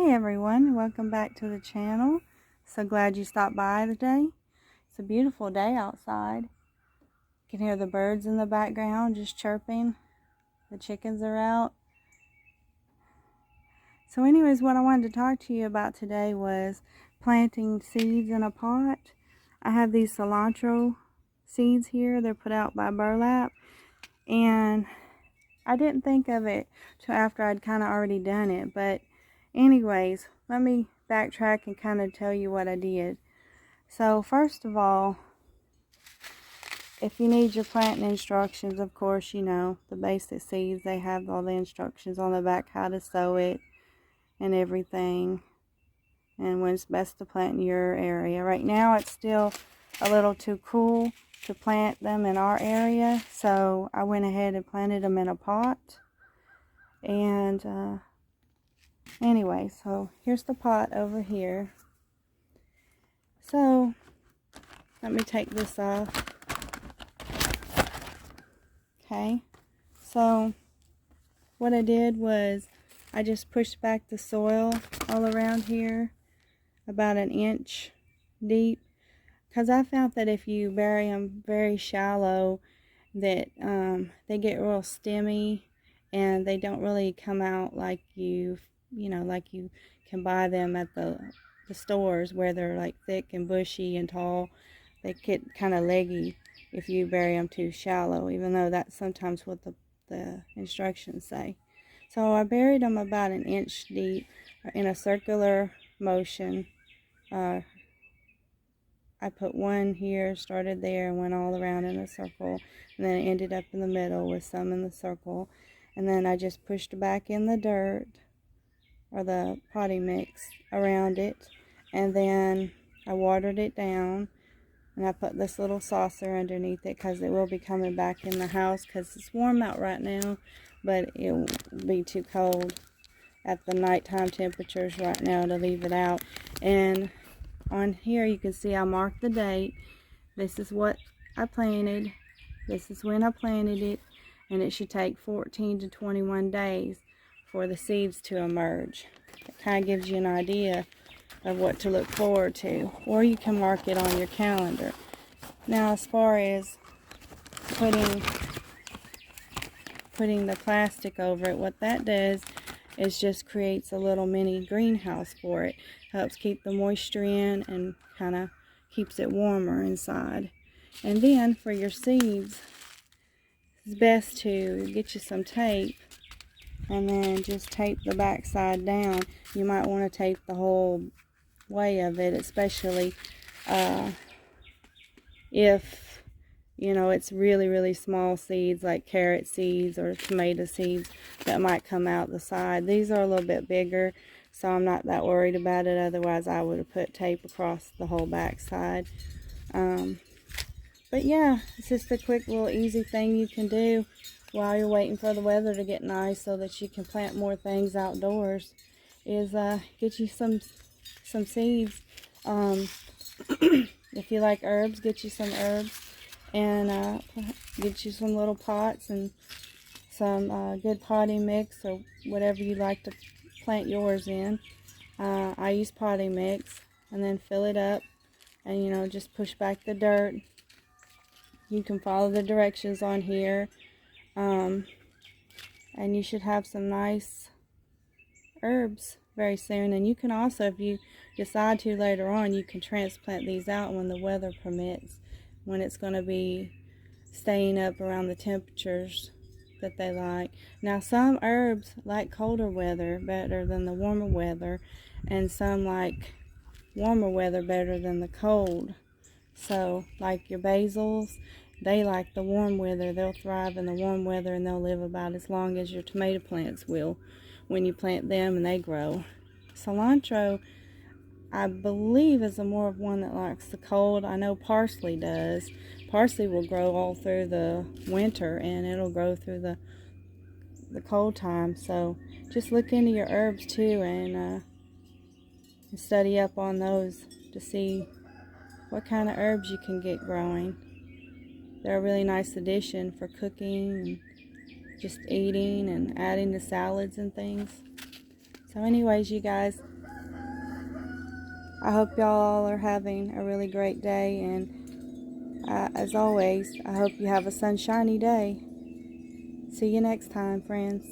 Hey everyone, welcome back to the channel. So glad you stopped by today. It's a beautiful day outside. You can hear the birds in the background just chirping. The chickens are out. So anyways, what I wanted to talk to you about today was planting seeds in a pot. I have these cilantro seeds here. They're put out by burlap. And I didn't think of it till after I'd kind of already done it. But anyways, let me backtrack and kind of tell you what I did. So first of all, if you need your planting instructions, of course, you know, the basic seeds, they have all the instructions on the back, how to sow it and everything, and when it's best to plant in your area. Right now it's still a little too cool to plant them in our area, so I went ahead and planted them in a pot. And anyway, so here's the pot over here. So let me take this off. Okay, so what I did was I just pushed back the soil all around here about an inch deep, because I found that if you bury them very shallow, that they get real stemmy and they don't really come out like like you can buy them at the stores, where they're like thick and bushy and tall. They get kind of leggy if you bury them too shallow, even though that's sometimes what the instructions say. So I buried them about an inch deep in a circular motion. I put one here, started there, and went all around in a circle, and then it ended up in the middle with some in the circle. And then I just pushed back in the dirt, or the potting mix, around it, and then I watered it down, and I put this little saucer underneath it because it will be coming back in the house, because it's warm out right now, but it will be too cold at the nighttime temperatures right now to leave it out. And on here you can see I marked the date. This is what I planted. This is when I planted it, and it should take 14 to 21 days for the seeds to emerge. It kind of gives you an idea of what to look forward to, or you can mark it on your calendar. Now, as far as putting the plastic over it, what that does is just creates a little mini greenhouse for it. Helps keep the moisture in and kind of keeps it warmer inside. And then for your seeds, it's best to get you some tape and then just tape the back side down. You might want to tape the whole way of it, especially if it's really small seeds like carrot seeds or tomato seeds that might come out the side. These are a little bit bigger, so I'm not that worried about it. Otherwise I would have put tape across the whole back side. But yeah, it's just a quick little easy thing you can do while you're waiting for the weather to get nice so that you can plant more things outdoors, is get you some seeds. If you like herbs, get you some herbs, and get you some little pots and some good potting mix, or whatever you like to plant yours in. I use potting mix, and then fill it up, and just push back the dirt. You can follow the directions on here, and you should have some nice herbs very soon. And you can also, if you decide to later on, you can transplant these out when the weather permits, when it's going to be staying up around the temperatures that they like. Now, some herbs like colder weather better than the warmer weather, and some like warmer weather better than the cold. So like your basils, they like the warm weather. They'll thrive in the warm weather, and they'll live about as long as your tomato plants will when you plant them and they grow. Cilantro, I believe, is more of one that likes the cold. I know parsley does. Parsley will grow all through the winter, and it'll grow through the cold time. So just look into your herbs too, and study up on those to see what kind of herbs you can get growing. They're a really nice addition for cooking and just eating and adding to salads and things. So anyways, you guys, I hope y'all are having a really great day, and as always, I hope you have a sunshiny day. See you next time, friends.